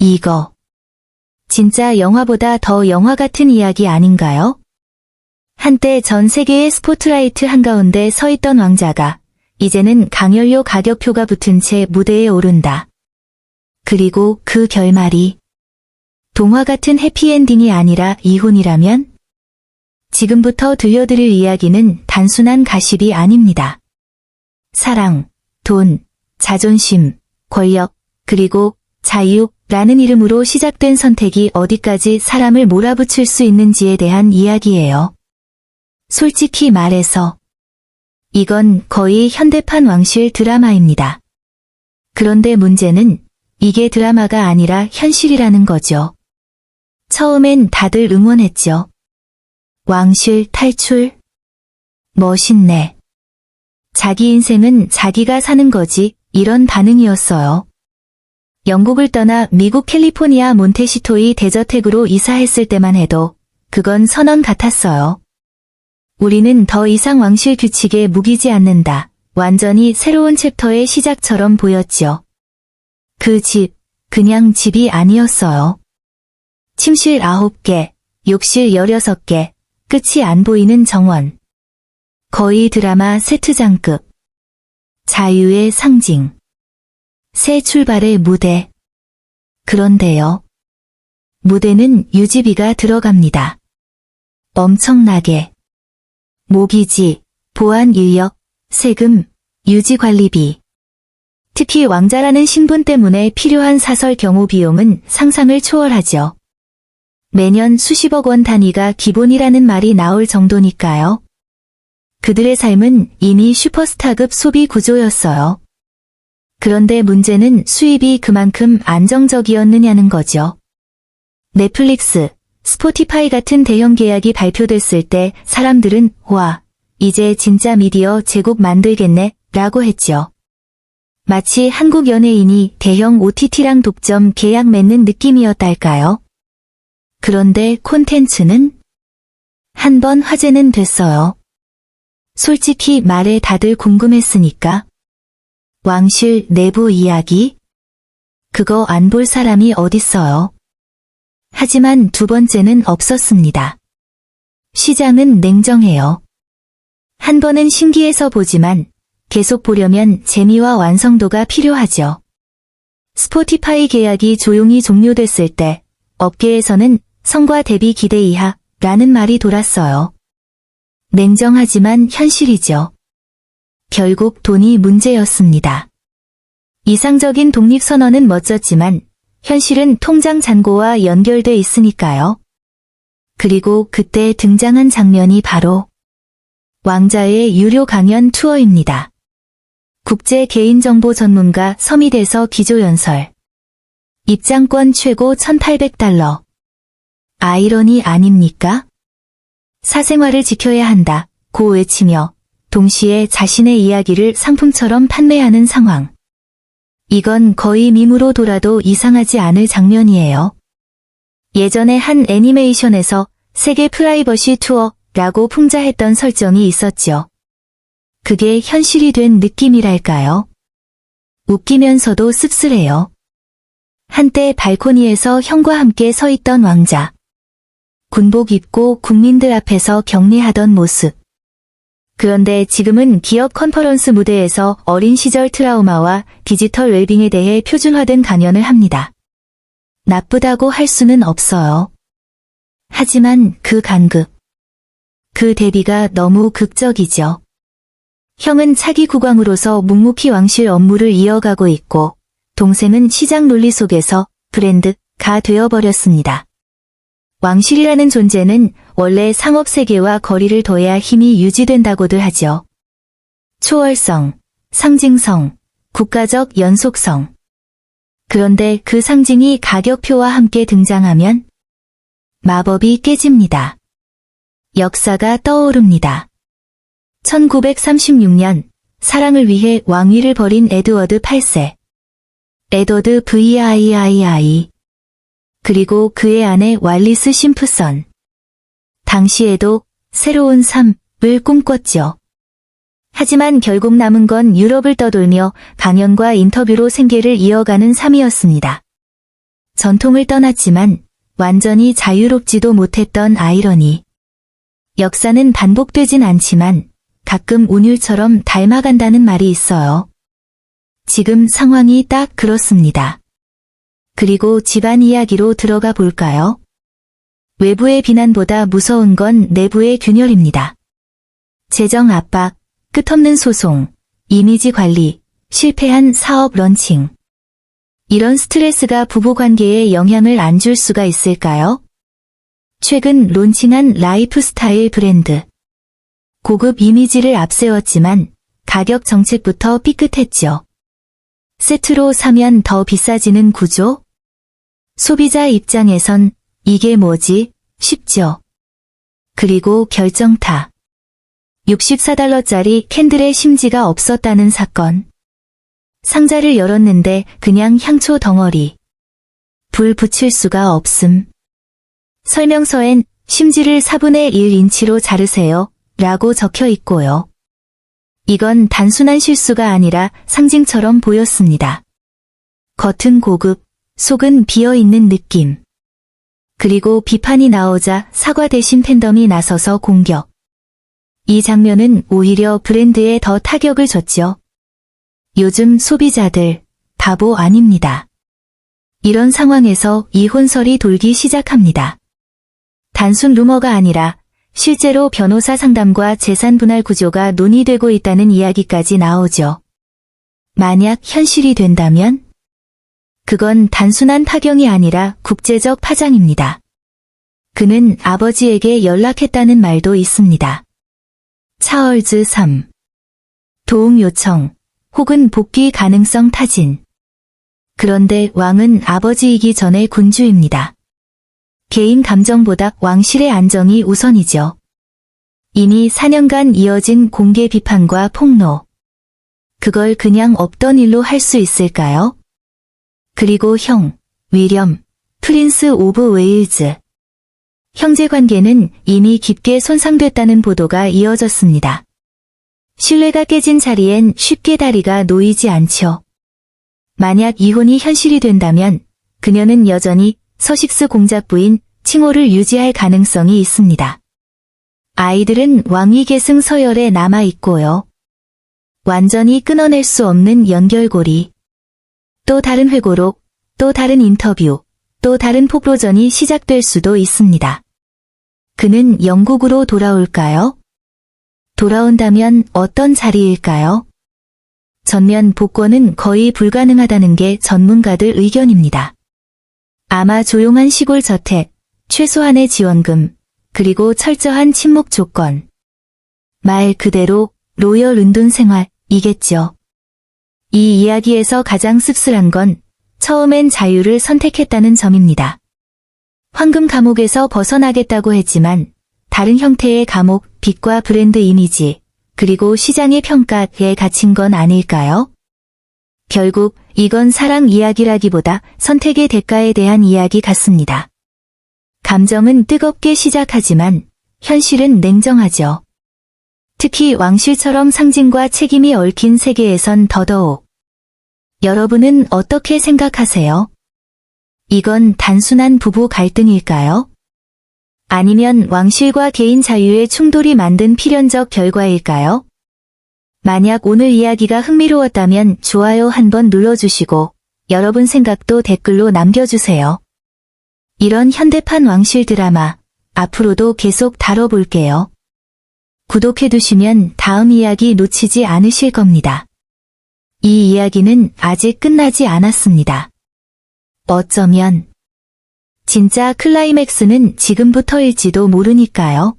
이거 진짜 영화보다 더 영화 같은 이야기 아닌가요? 한때 전 세계의 스포트라이트 한가운데 서 있던 왕자가 이제는 강연료 가격표가 붙은 채 무대에 오른다. 그리고 그 결말이 동화 같은 해피엔딩이 아니라 이혼이라면? 지금부터 들려드릴 이야기는 단순한 가십이 아닙니다. 사랑, 돈, 자존심, 권력, 그리고 자유라는 이름으로 시작된 선택이 어디까지 사람을 몰아붙일 수 있는지에 대한 이야기예요. 솔직히 말해서 이건 거의 현대판 왕실 드라마입니다. 그런데 문제는 이게 드라마가 아니라 현실이라는 거죠. 처음엔 다들 응원했죠. 왕실 탈출? 멋있네. 자기 인생은 자기가 사는 거지, 이런 반응이었어요. 영국을 떠나 미국 캘리포니아 몬테시토이 데저택으로 이사했을 때만 해도 그건 선언 같았어요. 우리는 더 이상 왕실 규칙에 무기지 않는다. 완전히 새로운 챕터의 시작처럼 보였죠. 그 집, 그냥 집이 아니었어요. 침실 9개, 욕실 16개, 끝이 안 보이는 정원. 거의 드라마 세트장급. 자유의 상징. 새 출발의 무대. 그런데요. 무대는 유지비가 들어갑니다. 엄청나게. 모기지, 보안 인력, 세금, 유지관리비. 특히 왕자라는 신분 때문에 필요한 사설 경호 비용은 상상을 초월하죠. 매년 수십억 원 단위가 기본이라는 말이 나올 정도니까요. 그들의 삶은 이미 슈퍼스타급 소비 구조였어요. 그런데 문제는 수입이 그만큼 안정적이었느냐는 거죠. 넷플릭스, 스포티파이 같은 대형 계약이 발표됐을 때 사람들은 와, 이제 진짜 미디어 제국 만들겠네 라고 했죠. 마치 한국 연예인이 대형 OTT랑 독점 계약 맺는 느낌이었달까요? 그런데 콘텐츠는? 한번 화제는 됐어요. 솔직히 말해 다들 궁금했으니까. 왕실 내부 이야기? 그거 안 볼 사람이 어딨어요. 하지만 두 번째는 없었습니다. 시장은 냉정해요. 한 번은 신기해서 보지만 계속 보려면 재미와 완성도가 필요하죠. 스포티파이 계약이 조용히 종료됐을 때 업계에서는 성과 대비 기대 이하라는 말이 돌았어요. 냉정하지만 현실이죠. 결국 돈이 문제였습니다. 이상적인 독립선언은 멋졌지만 현실은 통장 잔고와 연결돼 있으니까요. 그리고 그때 등장한 장면이 바로 왕자의 유료 강연 투어입니다. 국제 개인정보 전문가 서밋에서 기조연설. 입장권 최고 $1,800. 아이러니 아닙니까? 사생활을 지켜야 한다고 외치며 동시에 자신의 이야기를 상품처럼 판매하는 상황. 이건 거의 밈으로 돌아도 이상하지 않을 장면이에요. 예전에 한 애니메이션에서 세계 프라이버시 투어라고 풍자했던 설정이 있었죠. 그게 현실이 된 느낌이랄까요? 웃기면서도 씁쓸해요. 한때 발코니에서 형과 함께 서 있던 왕자. 군복 입고 국민들 앞에서 격리하던 모습. 그런데 지금은 기업 컨퍼런스 무대에서 어린 시절 트라우마와 디지털 웰빙에 대해 표준화된 강연을 합니다. 나쁘다고 할 수는 없어요. 하지만 그 간극, 그 대비가 너무 극적이죠. 형은 차기 국왕으로서 묵묵히 왕실 업무를 이어가고 있고 동생은 시장 논리 속에서 브랜드가 되어버렸습니다. 왕실이라는 존재는 원래 상업 세계와 거리를 둬야 힘이 유지된다고들 하죠. 초월성, 상징성, 국가적 연속성. 그런데 그 상징이 가격표와 함께 등장하면 마법이 깨집니다. 역사가 떠오릅니다. 1936년 사랑을 위해 왕위를 버린 에드워드 8세. 에드워드 VIII. 그리고 그의 아내 왈리스 심프선. 당시에도 새로운 삶을 꿈꿨죠. 하지만 결국 남은 건 유럽을 떠돌며 강연과 인터뷰로 생계를 이어가는 삶이었습니다. 전통을 떠났지만 완전히 자유롭지도 못했던 아이러니. 역사는 반복되진 않지만 가끔 운율처럼 닮아간다는 말이 있어요. 지금 상황이 딱 그렇습니다. 그리고 집안 이야기로 들어가 볼까요? 외부의 비난보다 무서운 건 내부의 균열입니다. 재정 압박, 끝없는 소송, 이미지 관리, 실패한 사업 런칭. 이런 스트레스가 부부관계에 영향을 안 줄 수가 있을까요? 최근 론칭한 라이프스타일 브랜드. 고급 이미지를 앞세웠지만 가격 정책부터 삐끗했죠. 세트로 사면 더 비싸지는 구조? 소비자 입장에선 이게 뭐지? 싶죠. 그리고 결정타. 64달러짜리 캔들에 심지가 없었다는 사건. 상자를 열었는데 그냥 향초 덩어리. 불 붙일 수가 없음. 설명서엔 심지를 4분의 1인치로 자르세요 라고 적혀 있고요. 이건 단순한 실수가 아니라 상징처럼 보였습니다. 겉은 고급, 속은 비어있는 느낌. 그리고 비판이 나오자 사과 대신 팬덤이 나서서 공격. 이 장면은 오히려 브랜드에 더 타격을 줬죠. 요즘 소비자들 바보 아닙니다. 이런 상황에서 이혼설이 돌기 시작합니다. 단순 루머가 아니라 실제로 변호사 상담과 재산 분할 구조가 논의되고 있다는 이야기까지 나오죠. 만약 현실이 된다면? 그건 단순한 파경이 아니라 국제적 파장입니다. 그는 아버지에게 연락했다는 말도 있습니다. 찰스 3. 도움 요청, 혹은 복귀 가능성 타진. 그런데 왕은 아버지이기 전에 군주입니다. 개인 감정보다 왕실의 안정이 우선이죠. 이미 4년간 이어진 공개 비판과 폭로. 그걸 그냥 없던 일로 할 수 있을까요? 그리고 형, 위렴, 프린스 오브 웨일즈. 형제관계는 이미 깊게 손상됐다는 보도가 이어졌습니다. 신뢰가 깨진 자리엔 쉽게 다리가 놓이지 않죠. 만약 이혼이 현실이 된다면 그녀는 여전히 서식스 공작 부인 칭호를 유지할 가능성이 있습니다. 아이들은 왕위 계승 서열에 남아있고요. 완전히 끊어낼 수 없는 연결고리. 또 다른 회고록, 또 다른 인터뷰, 또 다른 폭로전이 시작될 수도 있습니다. 그는 영국으로 돌아올까요? 돌아온다면 어떤 자리일까요? 전면 복권은 거의 불가능하다는 게 전문가들 의견입니다. 아마 조용한 시골 저택, 최소한의 지원금, 그리고 철저한 침묵 조건. 말 그대로 로열 은둔 생활이겠죠. 이 이야기에서 가장 씁쓸한 건 처음엔 자유를 선택했다는 점입니다. 황금 감옥에서 벗어나겠다고 했지만 다른 형태의 감옥, 빚과 브랜드 이미지, 그리고 시장의 평가에 갇힌 건 아닐까요? 결국 이건 사랑 이야기라기보다 선택의 대가에 대한 이야기 같습니다. 감정은 뜨겁게 시작하지만 현실은 냉정하죠. 특히 왕실처럼 상징과 책임이 얽힌 세계에선 더더욱. 여러분은 어떻게 생각하세요? 이건 단순한 부부 갈등일까요? 아니면 왕실과 개인 자유의 충돌이 만든 필연적 결과일까요? 만약 오늘 이야기가 흥미로웠다면 좋아요 한번 눌러주시고 여러분 생각도 댓글로 남겨주세요. 이런 현대판 왕실 드라마 앞으로도 계속 다뤄볼게요. 구독해두시면 다음 이야기 놓치지 않으실 겁니다. 이 이야기는 아직 끝나지 않았습니다. 어쩌면 진짜 클라이맥스는 지금부터일지도 모르니까요.